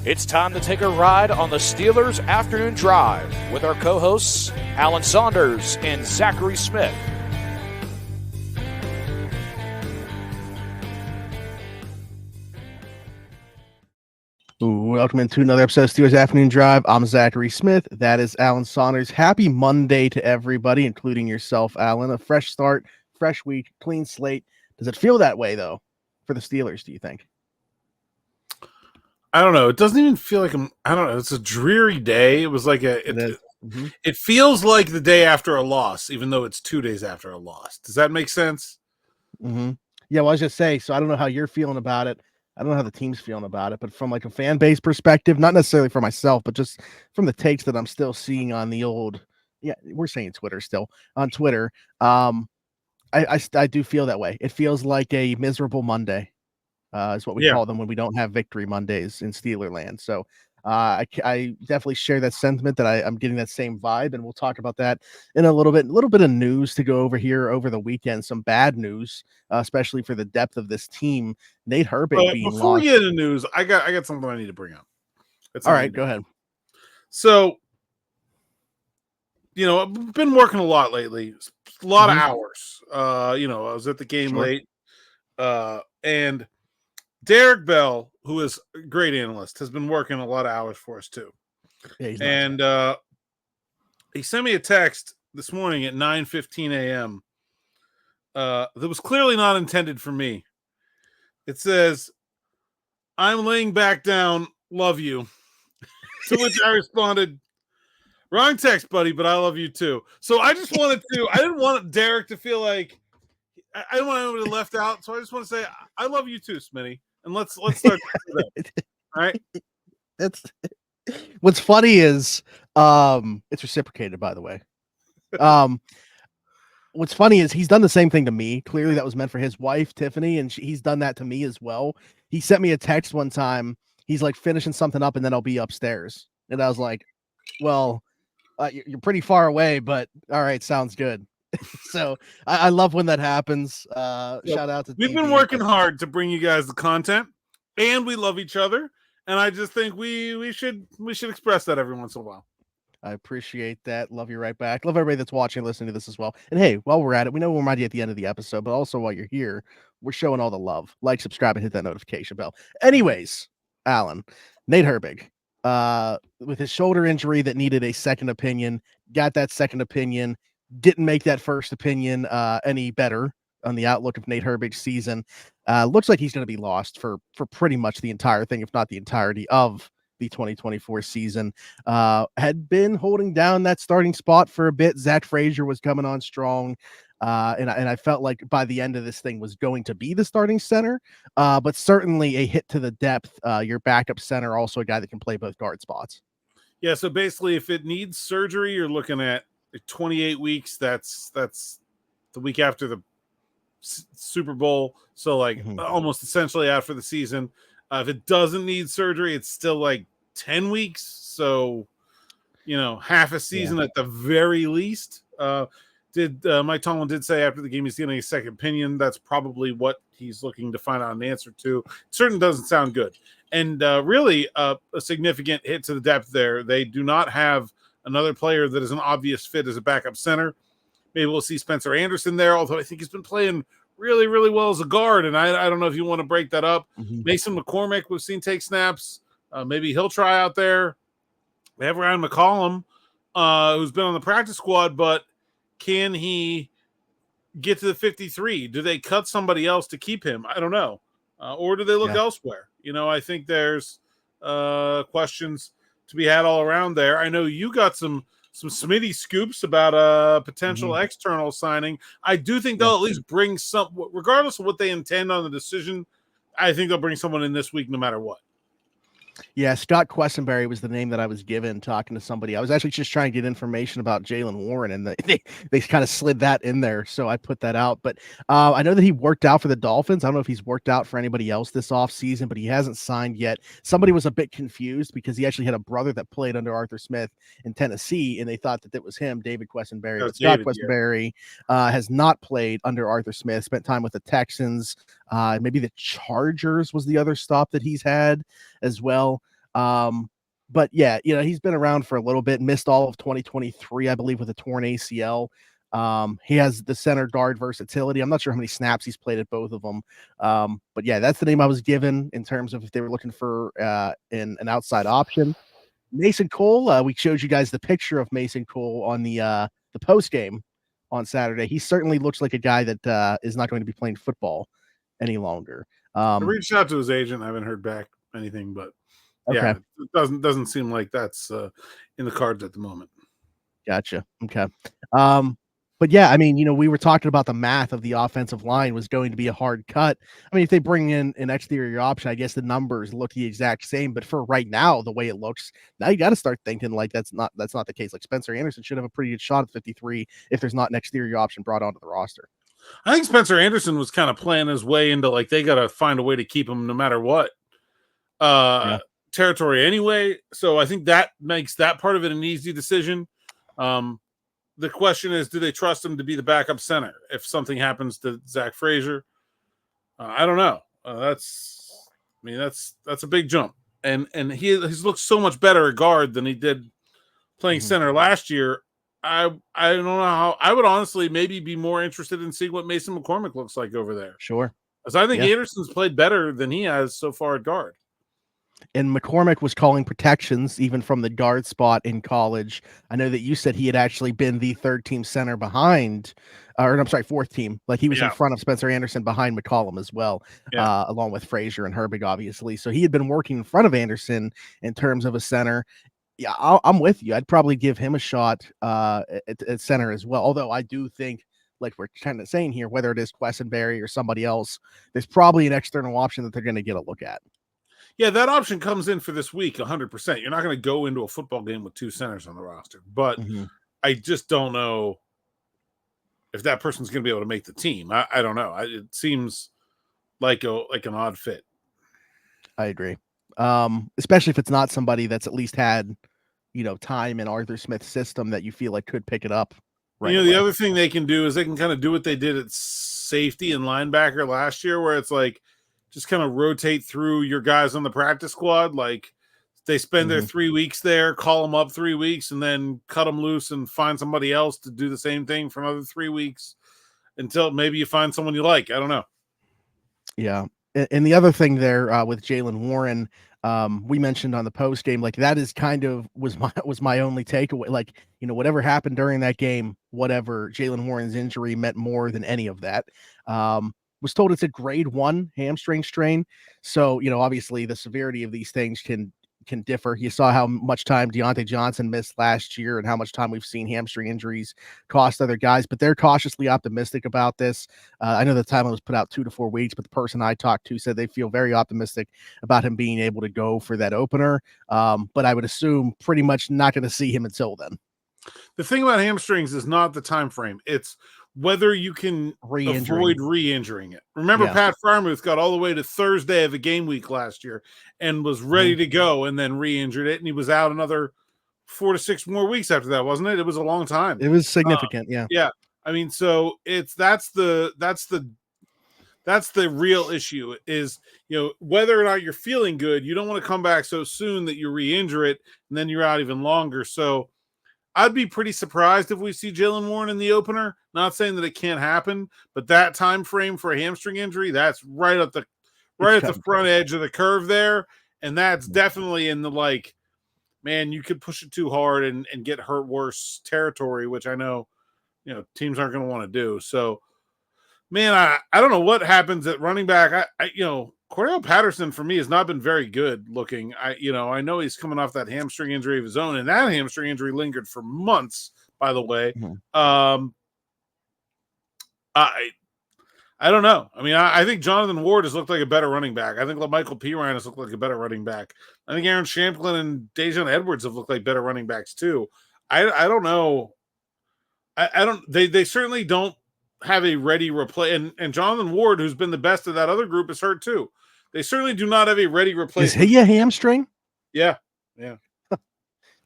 It's time to take a ride on the Steelers Afternoon Drive with our co-hosts, Alan Saunders and Zachary Smith. Welcome into another episode of Steelers Afternoon Drive. I'm Zachary Smith. That is Alan Saunders. Happy Monday to everybody, including yourself, Alan. A fresh start, fresh week, clean slate. Does it feel that way, though, for the Steelers, do you think? I don't know. It doesn't even feel like I don't know. It's a dreary day. It was like it feels like the day after a loss, even though it's 2 days after a loss. Does that make sense? Mm-hmm. Yeah, well, I was just saying, so I don't know how you're feeling about it. I don't know how the team's feeling about it, but from like a fan base perspective, not necessarily for myself, but just from the takes that I'm still seeing on the old, we're saying Twitter still, on Twitter, I do feel that way. It feels like a miserable Monday. Is what we call them when we don't have victory Mondays in Steeler land. So I definitely share that sentiment that I'm getting that same vibe, and we'll talk about that in a little bit. A little bit of news to go over here over the weekend. Some bad news, especially for the depth of this team. Nate Herbig being before lost. we get into news, I got something I need to bring up. All right, go ahead. So, I've been working a lot lately. A lot of hours. I was at the game late, and Derek Bell, who is a great analyst, has been working a lot of hours for us too. Yeah, he's and he sent me a text this morning at 9:15 a.m. That was clearly not intended for me. It says, "I'm laying back down, love you." To which I responded, "Wrong text, buddy, but I love you too." So I just wanted to, I didn't want Derek to feel like, I didn't want anyone to be left out. So I just want to say, I love you too, Smitty. And let's start. All right. That's what's funny is it's reciprocated, by the way. What's funny is he's done the same thing to me. Clearly that was meant for his wife, Tiffany, and he's done that to me as well. He sent me a text one time. He's like finishing something up and then I'll be upstairs. And I was like, well, you're pretty far away, but all right, sounds good. So I love when that happens. Shout out to we've been working hard to bring you guys the content, and we love each other. And I just think we should express that every once in a while. I appreciate that. Love you right back. Love everybody that's watching and listening to this as well. And hey, while we're at it, we know we'll remind you at the end of the episode, but also while you're here, we're showing all the love. Like, subscribe, and hit that notification bell. Anyways, Alan, Nate Herbig, with his shoulder injury that needed a second opinion, got that second opinion. Didn't make that first opinion any better on the outlook of Nate Herbig's season. Looks like he's going to be lost for pretty much the entire thing, if not the entirety of the 2024 season. Had been holding down that starting spot for a bit. Zach Frazier was coming on strong. And I felt like by the end of this thing was going to be the starting center, but certainly a hit to the depth. Your backup center, also a guy that can play both guard spots. Yeah, so basically if it needs surgery, you're looking at 28 weeks. That's the week after the Super Bowl. So almost essentially out for the season. If it doesn't need surgery, it's still like 10 weeks. So, half a season at the very least. Mike Tomlin did say after the game he's getting a second opinion. That's probably what he's looking to find out an answer to. It certainly doesn't sound good. And really a significant hit to the depth there. They do not have another player that is an obvious fit as a backup center. Maybe we'll see Spencer Anderson there, although I think he's been playing really, really well as a guard, and I don't know if you want to break that up. Mason McCormick, we've seen take snaps. Maybe he'll try out there. They have Ryan McCollum, who's been on the practice squad, but can he get to the 53? Do they cut somebody else to keep him? I don't know. Or do they look elsewhere? I think there's questions to be had all around there. I know you got some Smitty scoops about a potential external signing. I do think they'll at least bring some, regardless of what they intend on the decision. I think they'll bring someone in this week no matter what. Yeah, Scott Questenberry was the name that I was given talking to somebody. I was actually just trying to get information about Jaylen Warren, and they kind of slid that in there, so I put that out. But I know that he worked out for the Dolphins. I don't know if he's worked out for anybody else this offseason, but he hasn't signed yet. Somebody was a bit confused because he actually had a brother that played under Arthur Smith in Tennessee, and they thought that it was him, David Questenberry. But Scott Questenberry has not played under Arthur Smith, spent time with the Texans. Maybe the Chargers was the other stop that he's had as well. But yeah, he's been around for a little bit, missed all of 2023, I believe, with a torn ACL. He has the center guard versatility. I'm not sure how many snaps he's played at both of them. But yeah, that's the name I was given in terms of if they were looking for an outside option. Mason Cole, we showed you guys the picture of Mason Cole on the post game on Saturday. He certainly looks like a guy that is not going to be playing football any longer. I reached out to his agent. I haven't heard back anything, but yeah, Okay. it doesn't seem like that's in the cards at the moment. Gotcha. Okay. But yeah, I mean, we were talking about the math of the offensive line was going to be a hard cut. I mean, if they bring in an exterior option, I guess the numbers look the exact same. But for right now, the way it looks, now you got to start thinking like that's not the case. Like Spencer Anderson should have a pretty good shot at 53 if there's not an exterior option brought onto the roster. I think Spencer Anderson was kind of playing his way into like they got to find a way to keep him no matter what territory anyway. So I think that makes that part of it an easy decision. The question is, do they trust him to be the backup center if something happens to Zach Frazier? I don't know. That's a big jump, and he's looked so much better at guard than he did playing center last year. I don't know how. I would honestly maybe be more interested in seeing what Mason McCormick looks like over there. Sure, because I think Anderson's played better than he has so far at guard. And McCormick was calling protections even from the guard spot in college. I know that you said he had actually been the third team center behind, fourth team. Like he was in front of Spencer Anderson behind McCollum as well, along with Frazier and Herbig, obviously. So he had been working in front of Anderson in terms of a center. Yeah, I'm with you. I'd probably give him a shot at center as well. Although I do think, like we're kind of saying here, whether it is Quessenberry or somebody else, there's probably an external option that they're going to get a look at. Yeah, that option comes in for this week 100%. You're not going to go into a football game with two centers on the roster. But I just don't know if that person's going to be able to make the team. I don't know. It seems like an odd fit. I agree. Especially if it's not somebody that's at least had, time in Arthur Smith's system that you feel like could pick it up. Right. The other thing they can do is they can kind of do what they did at safety and linebacker last year, where it's like, just kind of rotate through your guys on the practice squad. Like they spend their 3 weeks there, call them up 3 weeks, and then cut them loose and find somebody else to do the same thing for another 3 weeks until maybe you find someone you like. I don't know. Yeah. And the other thing there with Jaylen Warren, we mentioned on the post game, like that is kind of was my only takeaway. Like, whatever happened during that game, whatever, Jaylen Warren's injury meant more than any of that. Was told it's a grade 1 hamstring strain. So, obviously the severity of these things can differ. You saw how much time Deontay Johnson missed last year and how much time we've seen hamstring injuries cost other guys, but they're cautiously optimistic about this. I know the timeline was put out 2 to 4 weeks, but the person I talked to said they feel very optimistic about him being able to go for that opener. But I would assume pretty much not going to see him until then. The thing about hamstrings is not the time frame. It's whether you can avoid re-injuring it. Remember, Pat Freiermuth got all the way to Thursday of a game week last year and was ready to go and then re-injured it. And he was out another 4 to 6 more weeks after that, wasn't it? It was a long time. It was significant. Yeah. I mean, so that's the real issue is, whether or not you're feeling good, you don't want to come back so soon that you re-injure it and then you're out even longer. So I'd be pretty surprised if we see Jaylen Warren in the opener. Not saying that it can't happen, but that time frame for a hamstring injury, that's right at the front edge of the curve there. And that's definitely in the man, you could push it too hard and get hurt worse territory, which I know, teams aren't going to want to do. So, man, I don't know what happens at running back. Cordell Patterson for me has not been very good looking. I know he's coming off that hamstring injury of his own, and that hamstring injury lingered for months, by the way. I don't know. I mean, I think Jonathan Ward has looked like a better running back. I think Michael Pirine has looked like a better running back. I think Aaron Shamplin and Dejon Edwards have looked like better running backs too. I don't know. They certainly don't have a ready replay, and Jonathan Ward, who's been the best of that other group, is hurt too. They certainly do not have a ready replacement. Is he a hamstring? Yeah.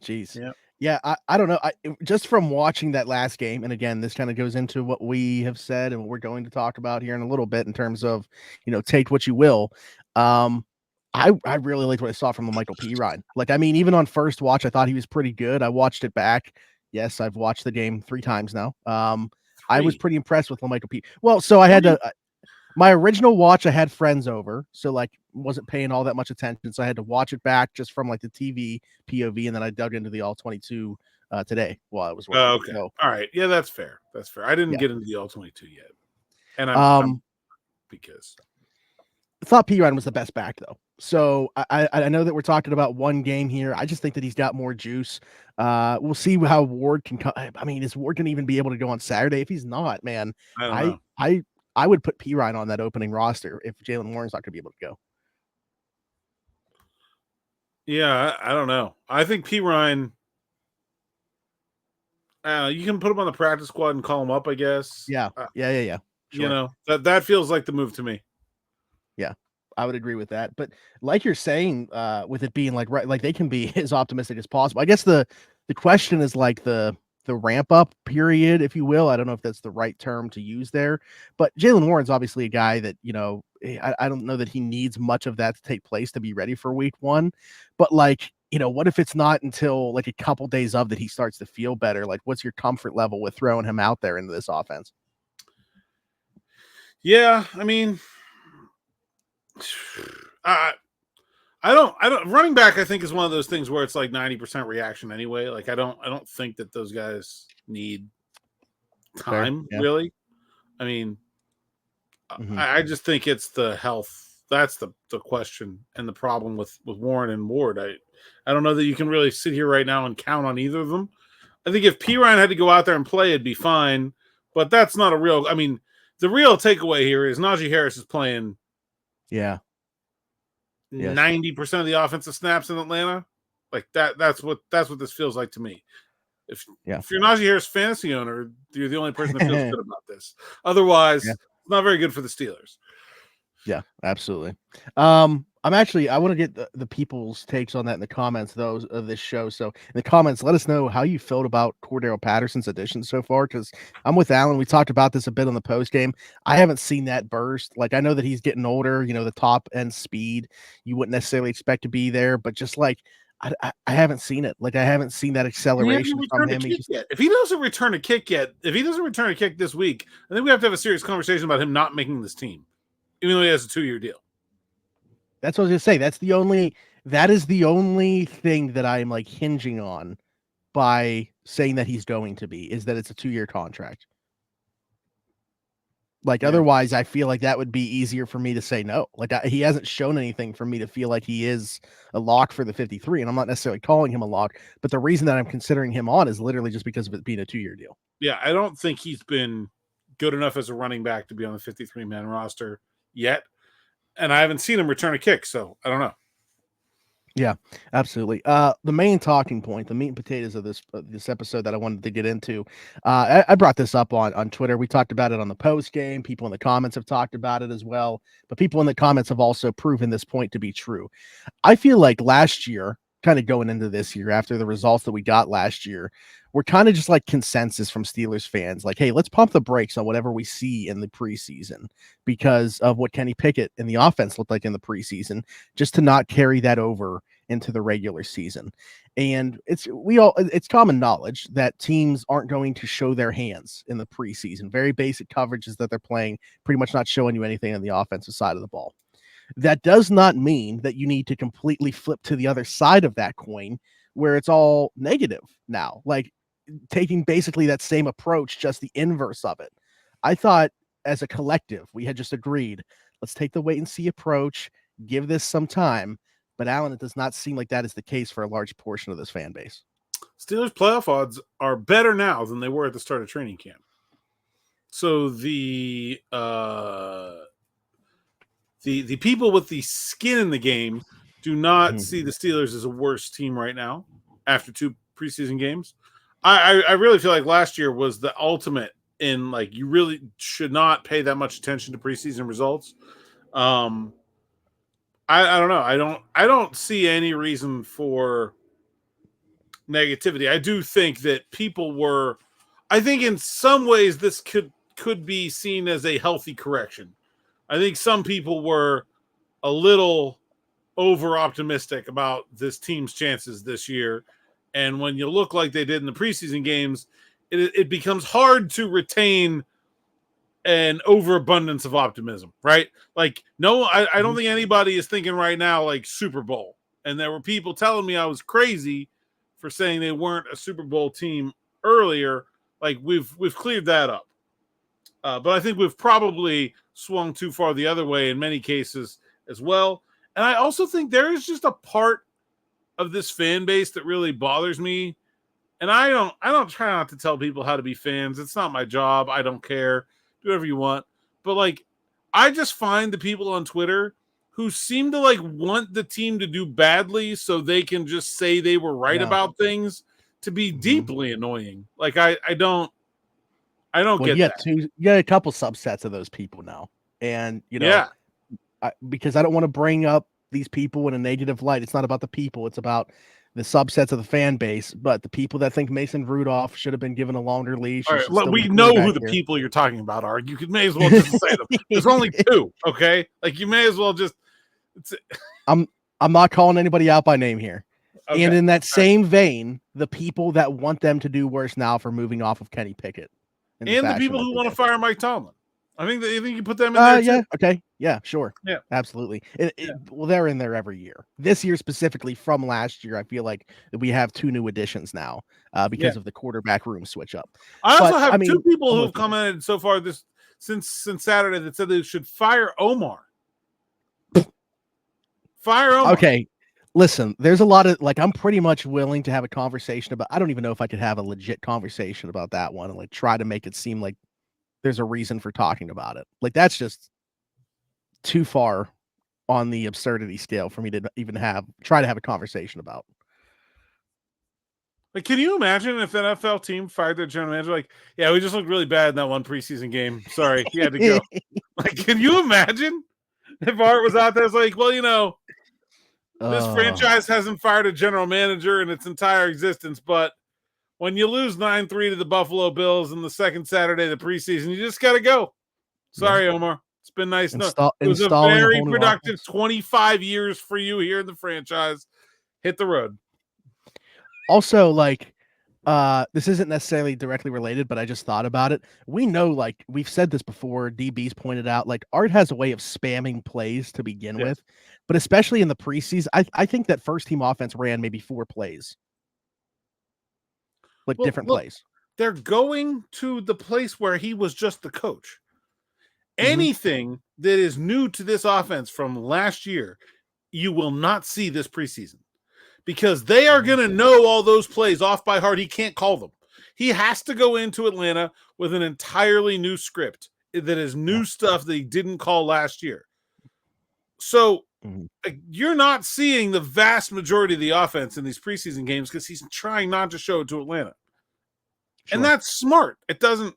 Jeez. Yeah. I don't know. Just from watching that last game, and again, this kind of goes into what we have said and what we're going to talk about here in a little bit in terms of, take what you will. I really liked what I saw from the Michael P. Ryan. Like, I mean, even on first watch, I thought he was pretty good. I watched it back. Yes, I've watched the game 3 times now. I was 3. pretty impressed with Michael P. Well, so I had to my original watch, I had friends over, so like wasn't paying all that much attention. So I had to watch it back just from like the TV POV, and then I dug into the all 22 today while I was working. Oh, okay. So, all right. Yeah, that's fair. That's fair. I didn't Yeah. get into the all 22 yet. And I'm because I thought P. Ryan was the best back though. So I know that we're talking about one game here. I just think that he's got more juice. We'll see how Ward can come. I mean, is Ward gonna even be able to go on Saturday? If he's not, man, I don't know. I would put P. Ryan on that opening roster if Jaylen Warren's not gonna be able to go. Yeah, I don't know. I think P. Ryan, you can put him on the practice squad and call him up, I guess. Yeah. Sure. You know, that feels like the move to me. Yeah, I would agree with that. But like you're saying, with it being like right, like they can be as optimistic as possible. I guess the question is like the ramp up period, if you will. I don't know if that's the right term to use there, but Jaylen Warren's obviously a guy that, you know, I don't know that he needs much of that to take place to be ready for week 1. But like, you know, what if it's not until like a couple days of that he starts to feel better? Like, what's your comfort level with throwing him out there into this offense? Yeah, I mean, I don't running back, I think, is one of those things where it's like 90% reaction anyway. Like I don't think that those guys need time really. I mean, I just think it's the health. That's the question and the problem with Warren and Ward. I don't know that you can really sit here right now and count on either of them. I think if P. Ryan had to go out there and play, it'd be fine. But that's not a real. I mean, the real takeaway here is Najee Harris is playing. Yeah. 90% of the offensive snaps in Atlanta. Like that's what this feels like to me. If you're Najee Harris fantasy owner, you're the only person that feels good about this. Otherwise, it's not very good for the Steelers. Yeah, absolutely. I want to get the people's takes on that in the comments, those of this show. So in the comments, let us know how you felt about Cordero Patterson's addition so far. Because I'm with Alan. We talked about this a bit on the post game. I haven't seen that burst. Like, I know that he's getting older. You know, the top end speed you wouldn't necessarily expect to be there, but just like I haven't seen it. Like, I haven't seen that acceleration from him. If he doesn't return a kick this week, I think we have to have a serious conversation about him not making this team, even though he has a 2-year deal. That's what I was gonna say. That is the only thing that I'm like hinging on by saying that he's going to be, is that it's a 2-year contract. Like, otherwise, I feel like that would be easier for me to say no. Like, he hasn't shown anything for me to feel like he is a lock for the 53, and I'm not necessarily calling him a lock, but the reason that I'm considering him on is literally just because of it being a 2-year deal. Yeah, I don't think he's been good enough as a running back to be on the 53-man roster yet. And I haven't seen him return a kick, so I don't know. Yeah, absolutely. The main talking point, the meat and potatoes of this episode that I wanted to get into, I brought this up on Twitter. We talked about it on the post game. People in the comments have talked about it as well, but people in the comments have also proven this point to be true. I feel like last year, kind of going into this year, after the results that we got last year, we're kind of just like consensus from Steelers fans, like, hey, let's pump the brakes on whatever we see in the preseason because of what Kenny Pickett and the offense looked like in the preseason, just to not carry that over into the regular season. And it's common knowledge that teams aren't going to show their hands in the preseason. Very basic coverages that they're playing, pretty much not showing you anything on the offensive side of the ball. That does not mean that you need to completely flip to the other side of that coin where it's all negative now. Like, taking basically that same approach, just the inverse of it. I thought as a collective, we had just agreed, let's take the wait and see approach, give this some time. But Alan, it does not seem like that is the case for a large portion of this fan base. Steelers playoff odds are better now than they were at the start of training camp. So the people with the skin in the game do not see the Steelers as a worse team right now after 2 preseason games. I really feel like last year was the ultimate in, like, you really should not pay that much attention to preseason results. I don't know. I don't see any reason for negativity. I do think that people were, I think in some ways this could be seen as a healthy correction. I think some people were a little over optimistic about this team's chances this year. And when you look like they did in the preseason games, it becomes hard to retain an overabundance of optimism, right? Like, no, I don't think anybody is thinking right now like Super Bowl. And there were people telling me I was crazy for saying they weren't a Super Bowl team earlier. Like, we've cleared that up. But I think we've probably swung too far the other way in many cases as well. And I also think there is just a part of this fan base that really bothers me. And I don't try not to tell people how to be fans. It's not my job. I don't care. Do whatever you want. But like, I just find the people on Twitter who seem to like want the team to do badly so they can just say they were right about things to be deeply annoying. Like, I don't get that. You got a couple subsets of those people now. And, you know, because I don't want to bring up these people in a negative light. It's not about the people. It's about the subsets of the fan base. But the people that think Mason Rudolph should have been given a longer leash. All right, we know who the people you're talking about are. You may as well just say them. There's only two, okay? Like, you may as well just. I'm not calling anybody out by name here. Okay. And in that same vein, the people that want them to do worse now for moving off of Kenny Pickett. And the people who want to fire Mike Tomlin. I think you put them in there yeah, too. okay. Yeah, sure. Yeah. Absolutely. Well, they're in there every year. This year specifically from last year, I feel like we have two new additions now because of the quarterback room switch up. I also have two people who have commented so far since Saturday that said they should fire Omar. Fire Omar. Okay. Listen, there's a lot of like, I'm pretty much willing to have a conversation about, I don't even know if I could have a legit conversation about that one and like try to make it seem like there's a reason for talking about it. Like, that's just too far on the absurdity scale for me to even try to have a conversation about. Like, can you imagine if an NFL team fired their general manager? Like, yeah, we just looked really bad in that one preseason game. Sorry, he had to go. Like, can you imagine if Art was out there? It's like, well, you know, this franchise hasn't fired a general manager in its entire existence, but when you lose 9-3 to the Buffalo Bills in the second Saturday of the preseason, you just got to go. Sorry, Omar. It's been nice. It was a very productive 25 years for you here in the franchise. Hit the road. Also, like, this isn't necessarily directly related, but I just thought about it. We know, like, we've said this before, DB's pointed out, like, Art has a way of spamming plays to begin with, but especially in the preseason, I think that first-team offense ran maybe 4 plays. Like, different plays. They're going to the place where he was just the coach. Anything that is new to this offense from last year, you will not see this preseason because they are going to know all those plays off by heart. He can't call them. He has to go into Atlanta with an entirely new script that is new stuff that he didn't call last year. So you're not seeing the vast majority of the offense in these preseason games because he's trying not to show it to Atlanta. Sure. And that's smart. It doesn't,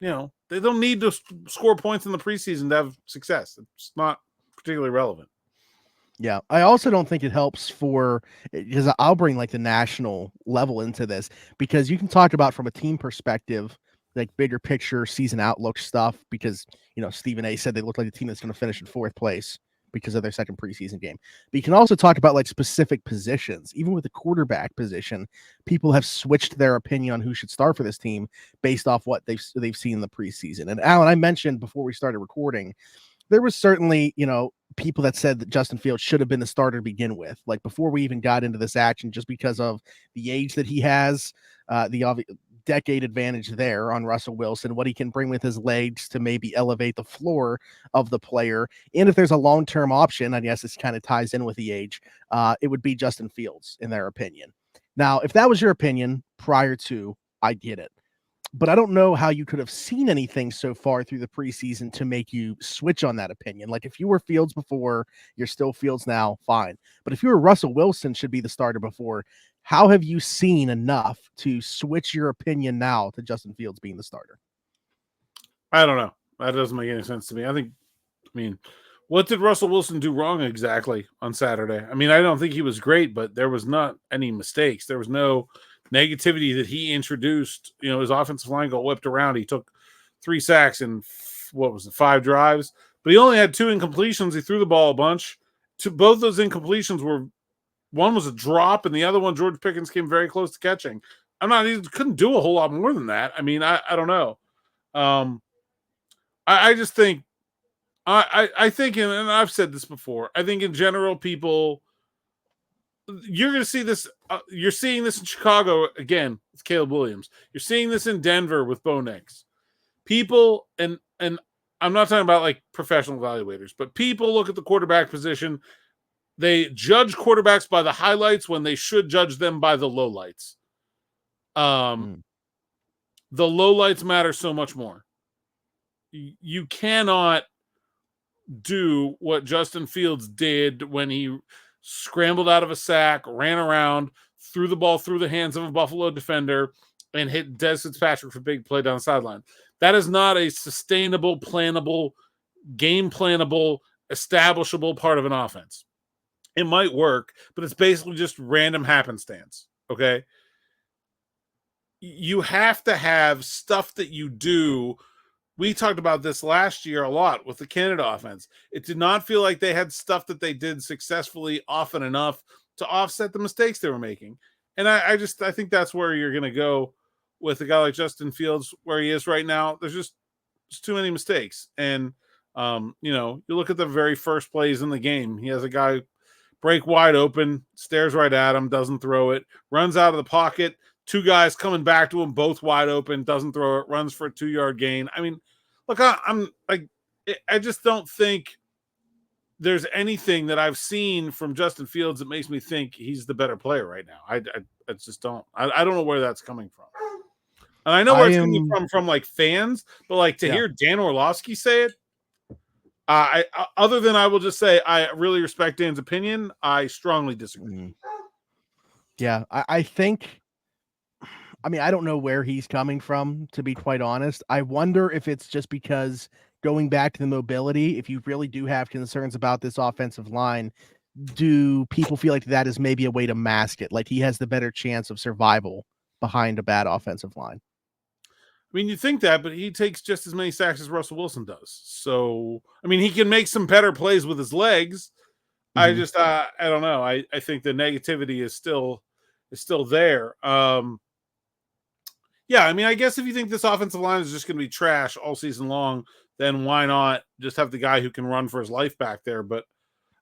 they don't need to score points in the preseason to have success. It's not particularly relevant. Yeah. I also don't think it helps because I'll bring like the national level into this because you can talk about from a team perspective, like bigger picture season outlook stuff, because, Stephen A said they look like a team that's going to finish in 4th place because of their second preseason game. But you can also talk about like specific positions. Even with the quarterback position, people have switched their opinion on who should start for this team based off what they've seen in the preseason. And Alan, I mentioned before we started recording, there was certainly, people that said that Justin Fields should have been the starter to begin with, like before we even got into this action, just because of the age that he has, the decade advantage there on Russell Wilson, what he can bring with his legs to maybe elevate the floor of the player. And if there's a long-term option, I guess this kind of ties in with the age, it would be Justin Fields in their opinion. Now, if that was your opinion prior to, I get it. But I don't know how you could have seen anything so far through the preseason to make you switch on that opinion. Like if you were Fields before, you're still Fields now, fine. But if you were Russell Wilson should be the starter before, how have you seen enough to switch your opinion now to Justin Fields being the starter? I don't know. That doesn't make any sense to me. What did Russell Wilson do wrong exactly on Saturday? I don't think he was great, but there was not any mistakes. There was no negativity that he introduced. His offensive line got whipped around. He took 3 sacks and 5 drives, but he only had 2 incompletions. He threw the ball a bunch, both those incompletions were, one was a drop and the other one George Pickens came very close to catching. He couldn't do a whole lot more than that. I mean, I don't know. I just think I think, and I've said this before, I think in general, people, you're going to see this. You're seeing this in Chicago again with Caleb Williams. You're seeing this in Denver with Bo Nix. People, and I'm not talking about like professional evaluators, but people look at the quarterback position. They judge quarterbacks by the highlights when they should judge them by the lowlights. The lowlights matter so much more. You cannot do what Justin Fields did when he scrambled out of a sack, ran around, threw the ball through the hands of a Buffalo defender, and hit Des Fitzpatrick for a big play down the sideline. That is not a sustainable, plannable, game plannable, establishable part of an offense. It might work, but it's basically just random happenstance, okay? You have to have stuff that you do. We talked about this last year a lot with the Canada offense. It did not feel like they had stuff that they did successfully often enough to offset the mistakes they were making. And I think that's where you're going to go with a guy like Justin Fields, where he is right now. There's too many mistakes. And, you look at the very first plays in the game. He has a guy break wide open, stares right at him, doesn't throw it, runs out of the pocket, two guys coming back to him, both wide open, doesn't throw it, runs for a 2-yard gain. I mean, look, I just don't think there's anything that I've seen from Justin Fields that makes me think he's the better player right now. I just don't. I don't know where that's coming from. And I know where it's coming from like fans, but like to hear Dan Orlovsky say it, other than I will just say I really respect Dan's opinion, I strongly disagree. Yeah, I think. I mean, I don't know where he's coming from, to be quite honest. I wonder if it's just because going back to the mobility, if you really do have concerns about this offensive line, do people feel like that is maybe a way to mask it? Like he has the better chance of survival behind a bad offensive line. I mean, you think that, but he takes just as many sacks as Russell Wilson does. So, I mean, he can make some better plays with his legs. I just, I don't know. I think the negativity is still there. Yeah, I mean, I guess if you think this offensive line is just going to be trash all season long, then why not just have the guy who can run for his life back there? But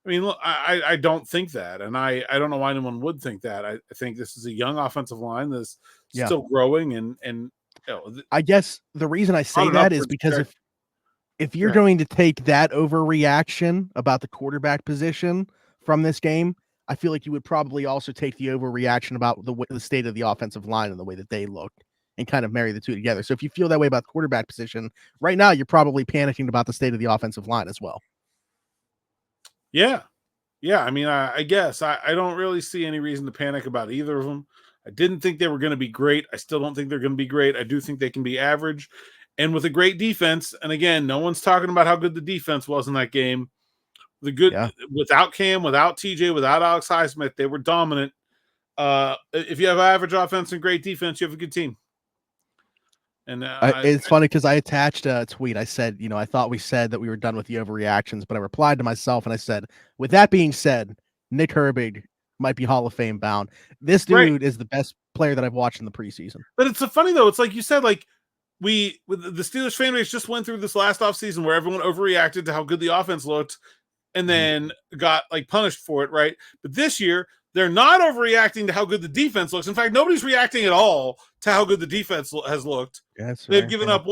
I mean, look, I don't think that, and I don't know why anyone would think that. I think this is a young offensive line that's still growing, and I guess the reason I say that is because if you're going to take that overreaction about the quarterback position from this game, I feel like you would probably also take the overreaction about the state of the offensive line and the way that they looked, and kind of marry the two together. So if you feel that way about the quarterback position right now, you're probably panicking about the state of the offensive line as well. Yeah. I mean, I guess I don't really see any reason to panic about either of them. I didn't think they were going to be great. I still don't think they're going to be great. I do think they can be average, and with a great defense. And again, no one's talking about how good the defense was in that game. Without Cam, without TJ, without Alex Highsmith, they were dominant. If you have average offense and great defense, you have a good team. And it's funny because I attached a tweet. I said, I thought we said that we were done with the overreactions, but I replied to myself and I said, with that being said, Nick Herbig might be Hall of Fame bound. This dude is the best player that I've watched in the preseason. But it's so funny though. It's like you said, like with the Steelers fan base just went through this last offseason where everyone overreacted to how good the offense looked and then got like punished for it, right? But this year, they're not overreacting to how good the defense looks. In fact, nobody's reacting at all to how good the defense has looked. They've given up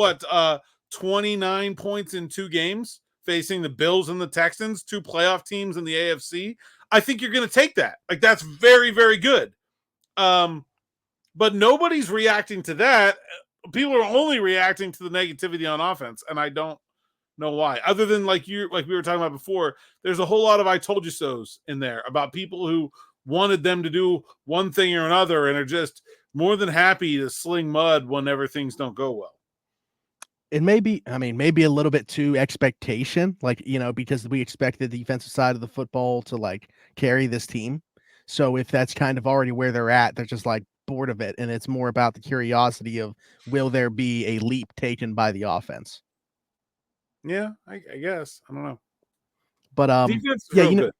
29 points in 2 games facing the Bills and the Texans, 2 playoff teams in the AFC. I think you're going to take that. Like that's very, very good. But nobody's reacting to that. People are only reacting to the negativity on offense, and I don't know why. Other than like we were talking about before, there's a whole lot of I told you so's in there about people who wanted them to do one thing or another and are just more than happy to sling mud whenever things don't go well. It may be, maybe a little bit too expectation, because we expect the defensive side of the football to like carry this team. So if that's kind of already where they're at, they're just like bored of it. And it's more about the curiosity of, will there be a leap taken by the offense? Yeah, I guess. I don't know. But defense is real good.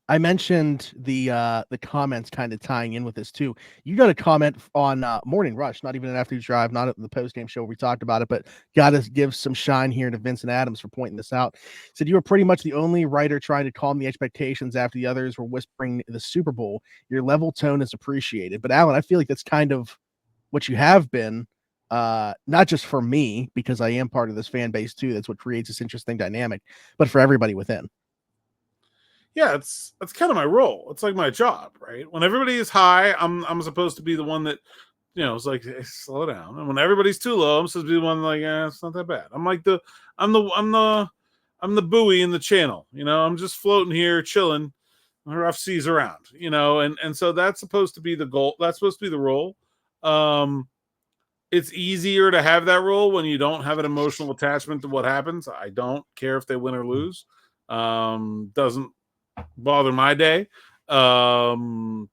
I mentioned the comments kind of tying in with this too. You got a comment on Morning Rush, not even an after drive, not at the post game show where we talked about it, but got to give some shine here to Vincent Adams for pointing this out. Said you were pretty much the only writer trying to calm the expectations after the others were whispering the Super Bowl. Your level tone is appreciated. But Alan, I feel like that's kind of what you have been, not just for me because I am part of this fan base too. That's what creates this interesting dynamic, but for everybody within. Yeah, that's kind of my role. It's like my job, right? When everybody is high, I'm supposed to be the one that, it's like, hey, slow down. And when everybody's too low, I'm supposed to be the one like, it's not that bad. I'm the buoy in the channel. I'm just floating here, chilling. Rough seas around, and so that's supposed to be the goal. That's supposed to be the role. It's easier to have that role when you don't have an emotional attachment to what happens. I don't care if they win or lose. Doesn't bother my day. And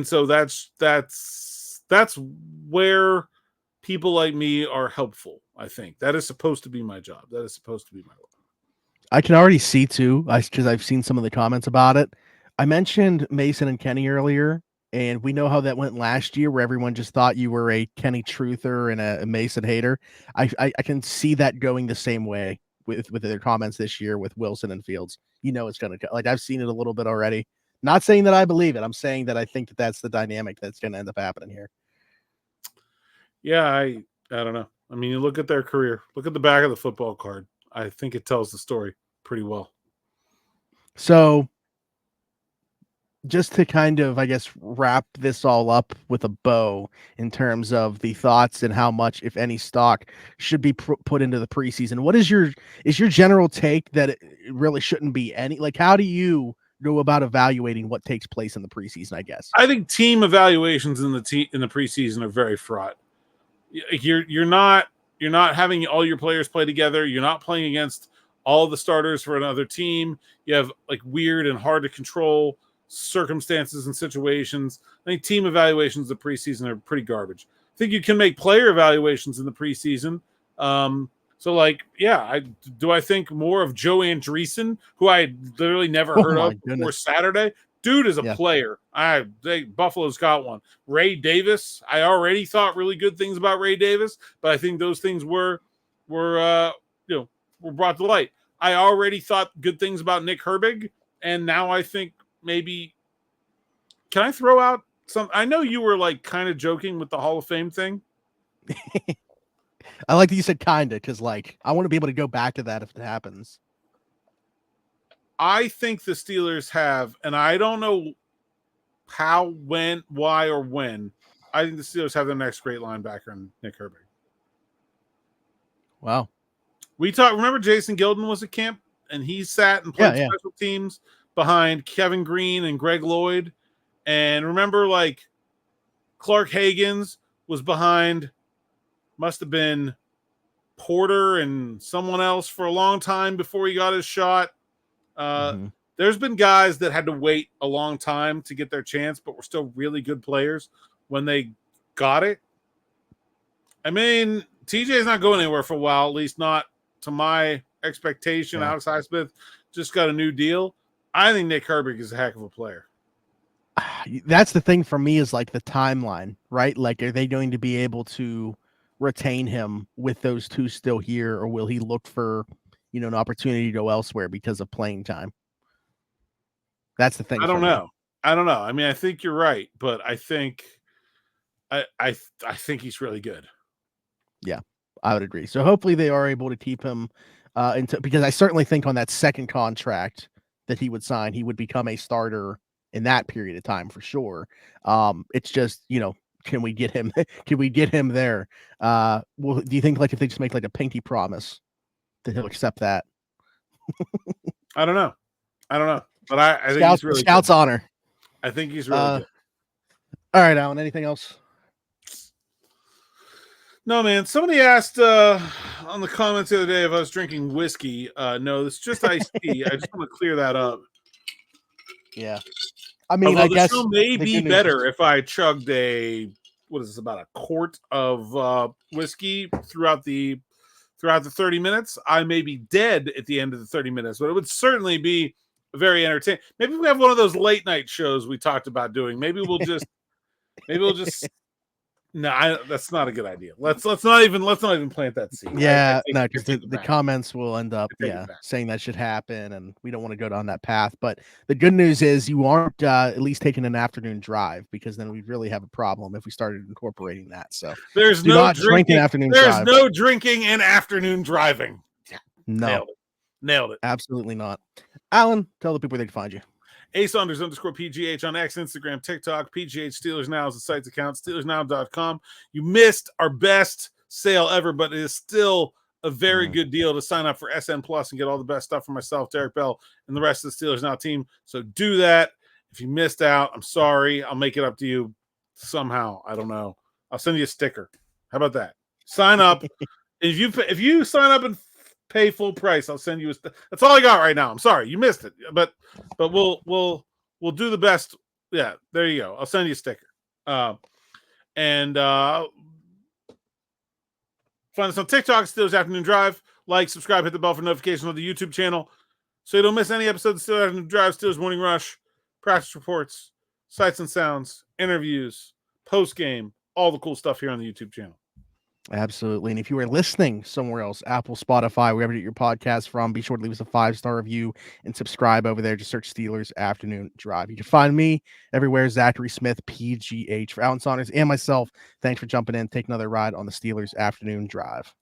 so that's where people like me are helpful. I think that is supposed to be my job. That is supposed to be my role. I can already see too, because I've seen some of the comments about it. I mentioned Mason and Kenny earlier, and we know how that went last year, where everyone just thought you were a Kenny truther and a Mason hater. I can see that going the same way with their comments this year with Wilson and Fields. It's going to, like, I've seen it a little bit already. Not saying that I believe it. I'm saying that I think that that's the dynamic that's going to end up happening here. Yeah, I don't know. I mean, you look at their career, look at the back of the football card. I think it tells the story pretty well. So just to kind of, I guess, wrap this all up with a bow in terms of the thoughts and how much, if any, stock should be put into the preseason. What is your general take that it really shouldn't be any? Like, how do you go about evaluating what takes place in the preseason? I guess I think team evaluations in the preseason are very fraught. You're not having all your players play together. You're not playing against all the starters for another team. You have like weird and hard to control circumstances and situations. I think team evaluations in the preseason are pretty garbage. I think you can make player evaluations in the preseason. So like, yeah, I think more of Joe Andreessen, who I literally never heard of before Saturday. Dude is a player. Buffalo's got one. Ray Davis, I already thought really good things about Ray Davis, but I think those things were brought to light. I already thought good things about Nick Herbig, and now I think maybe, can I throw out some? I know you were like kind of joking with the Hall of Fame thing. I like that you said kinda, because like I want to be able to go back to that if it happens. I think the Steelers have, and I don't know how, when, why, or when. I think the Steelers have their next great linebacker in Nick Herbig. Wow. Remember Jason Gilden was at camp, and he sat and played special teams behind Kevin Green and Greg Lloyd. And remember, like, Clark Hagans was behind, must have been Porter and someone else for a long time before he got his shot. There's been guys that had to wait a long time to get their chance, but were still really good players when they got it. I mean, TJ's not going anywhere for a while, at least not to my expectation. Yeah. Alex Highsmith just got a new deal. I think Nick Herbig is a heck of a player. That's the thing for me, is like the timeline, right? Like, are they going to be able to retain him with those two still here, or will he look for, an opportunity to go elsewhere because of playing time? That's the thing. I don't know. I mean, I think you're right, but I think I think he's really good. Yeah, I would agree. So hopefully they are able to keep him because I certainly think on that second contract that he would sign, he would become a starter in that period of time for sure. It's just, can we get him? Can we get him there? Well, do you think like if they just make like a pinky promise that he'll accept that? I don't know, but I think he's really Scout's good. honor. I think he's really good. All right, Alan. Anything else? No, man. Somebody asked on the comments the other day if I was drinking whiskey. No, it's just iced tea. I just want to clear that up. Yeah. I mean, although I guess the show may be better if I chugged about a quart of whiskey throughout the 30 minutes. I may be dead at the end of the 30 minutes, but it would certainly be very entertaining. Maybe we have one of those late night shows we talked about doing. Maybe we'll just no, that's not a good idea. Let's not even plant that seed. Yeah, no, because the comments will end up saying that should happen, and we don't want to go down that path. But the good news is you aren't at least taking an afternoon drive, because then we'd really have a problem if we started incorporating that. So there's no drinking. There's no drinking and afternoon driving. No, nailed it. Absolutely not. Alan, tell the people where they can find you. Saunders_PGH on X, Instagram, TikTok. PGH Steelers Now is the site's account, SteelersNow.com. You missed our best sale ever, but it is still a very good deal to sign up for SN Plus and get all the best stuff for myself, Derek Bell, and the rest of the Steelers Now team. So do that. If you missed out, I'm sorry. I'll make it up to you somehow. I don't know. I'll send you a sticker. How about that? Sign up. If you sign up and pay full price, I'll send you a that's all I got right now. I'm sorry you missed it, but we'll do the best. Yeah, there you go. I'll send you a sticker. And find us on TikTok, Steelers Afternoon Drive. Like, subscribe, hit the bell for notifications on the YouTube channel so you don't miss any episodes of Steelers Afternoon Drive, Steelers Morning Rush, practice reports, sights and sounds, interviews, post game, all the cool stuff here on the YouTube channel. Absolutely. And if you are listening somewhere else, Apple, Spotify, wherever you get your podcast from, be sure to leave us a 5-star review and subscribe over there. Just search Steelers Afternoon Drive. You can find me everywhere, Zachary Smith, PGH. For Alan Saunders and myself, thanks for jumping in. Take another ride on the Steelers Afternoon Drive.